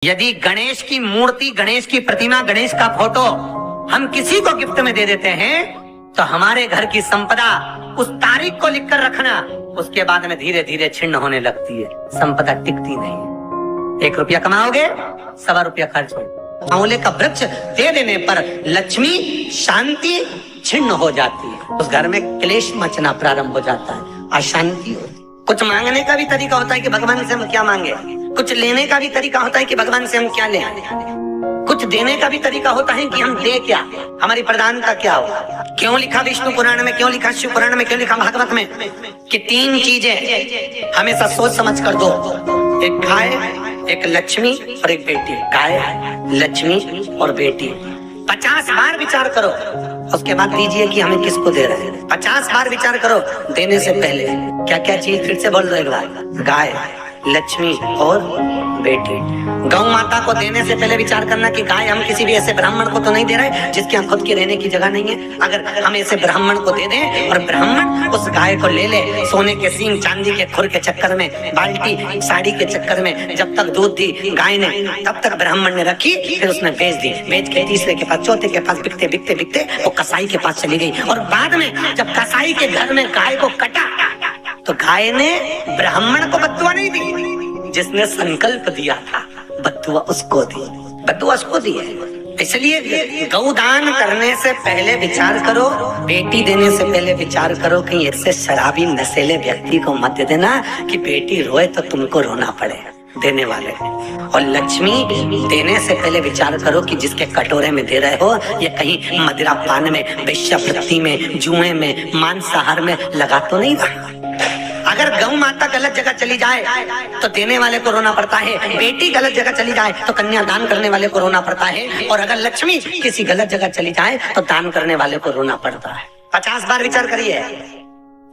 यदि गणेश की मूर्ति, गणेश की प्रतिमा, गणेश का फोटो हम किसी को गिफ्ट में दे देते हैं तो हमारे घर की संपदा उस तारीख को लिखकर रखना, उसके बाद में धीरे धीरे छिन्न होने लगती है, संपदा टिकती नहीं। 1 रुपया कमाओगे, 1.25 रुपया खर्च हो। आंवले का वृक्ष दे देने पर लक्ष्मी, शांति छिन्न हो जाती है। उस घर में क्लेश मचना प्रारंभ हो जाता है, अशांति होती है। कुछ मांगने का भी तरीका होता है कि भगवान से हम क्या मांगे, कुछ लेने का भी तरीका होता है कि भगवान से हम क्या लें, कुछ देने का भी तरीका होता है कि हम दे क्या, हमारी प्रधानता क्या हो। क्यों लिखा विष्णु पुराण में, क्यों लिखा शिव पुराण में, क्यों लिखा भागवत में कि 3 चीजें हमेशा सोच समझ कर दो, एक गाय, एक लक्ष्मी और एक बेटी। गाय, लक्ष्मी और बेटी। 50 बार विचार करो, उसके बाद दीजिए कि हमें किसको दे रहे हैं। 50 बार विचार करो देने से पहले क्या क्या चीज, फिर से बोल दो एक बार, गाय, लक्ष्मी और बेटी। गौ माता को देने से पहले विचार करना कि गाय हम किसी भी ऐसे ब्राह्मण को तो नहीं दे रहे जिसके यहाँ खुद की रहने की जगह नहीं है। अगर हम ऐसे ब्राह्मण को दे दें और ब्राह्मण उस गाय को ले ले, सोने के सींग, चांदी के खुर के चक्कर में, बाल्टी साड़ी के चक्कर में, जब तक दूध दी गाय ने तब तक ब्राह्मण ने रखी, फिर उसने बेच दी। बेच के तीसरे के पास, चौथे के पास बिकते बिकते बिकते वो कसाई के पास चली गई। और बाद में जब कसाई के घर में गाय को कटा तो गाय ने ब्राह्मण को बद्दुआ नहीं दी, जिसने संकल्प दिया था बद्दुआ उसको दी, बद्दुआ उसको दी है। इसलिए गौदान करने से पहले विचार करो, बेटी देने से पहले विचार करो कि ऐसे शराबी नशेले व्यक्ति को मत देना कि बेटी रोए तो तुमको रोना पड़े देने वाले। और लक्ष्मी देने से पहले विचार करो कि जिसके कटोरे में दे रहे हो ये कहीं मदिरा पान में, वेश्यावृत्ति में, जुए में, मांसाहार में लगा तो नहीं रहा। अगर गौ माता गलत जगह चली जाए तो देने वाले को रोना पड़ता है, बेटी गलत जगह चली जाए तो कन्यादान करने वाले को रोना पड़ता है, और अगर लक्ष्मी किसी गलत जगह चली जाए तो दान करने वाले को रोना पड़ता है। 50 बार विचार करिए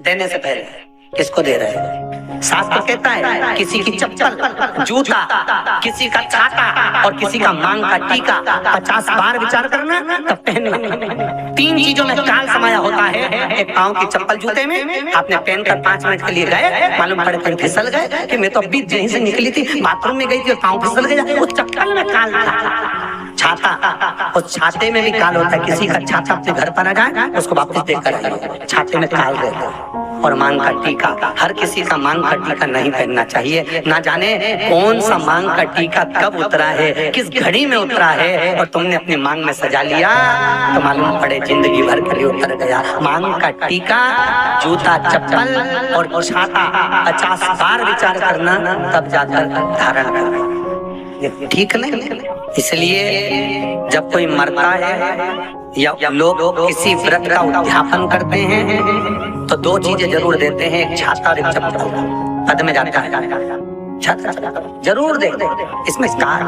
देने से पहले किसको दे रहे हैं। शास्त्र कहता है किसी की चप्पल, जूता, किसी का छाता और किसी का मांग का टीका 50 बार विचार करना तब पहनना। 3 चीजों में काल समाया होता है। एक पांव की चप्पल जूते में, आपने पहनकर 5 मिनट के लिए गए, मालूम पड़े कहीं फिसल गए कि मैं तो अभी यहीं से निकली थी, बाथरूम में गई थी और पांव फिसल गया, उस चप्पल में काल था। छाता, उस छाते में भी काल होता है। किसी का छाता अपने घर पर आ जाए उसको वापस देकर छाते में काल रहता है। और मांग का टीका, हर किसी का मांग का टीका नहीं पहनना चाहिए। ना जाने कौन सा मांग का टीका कब उतरा है, किस घड़ी में उतरा है, और तुमने अपनी मांग में सजा लिया तो मालूम पड़े जिंदगी भर के लिए उतर गया। मांग का टीका, जूता, चप्पल और छाता 50 बार विचार करना तब जाकर धारण करना, ठीक नहीं। इसलिए जब कोई मरता है या लोग किसी व्रत का उद्यापन करते हैं तो 2 चीजें जरूर देते हैं, एक छाता और एक चप्पल। पद में जाता है छाता जरूर देते, इसमें कारण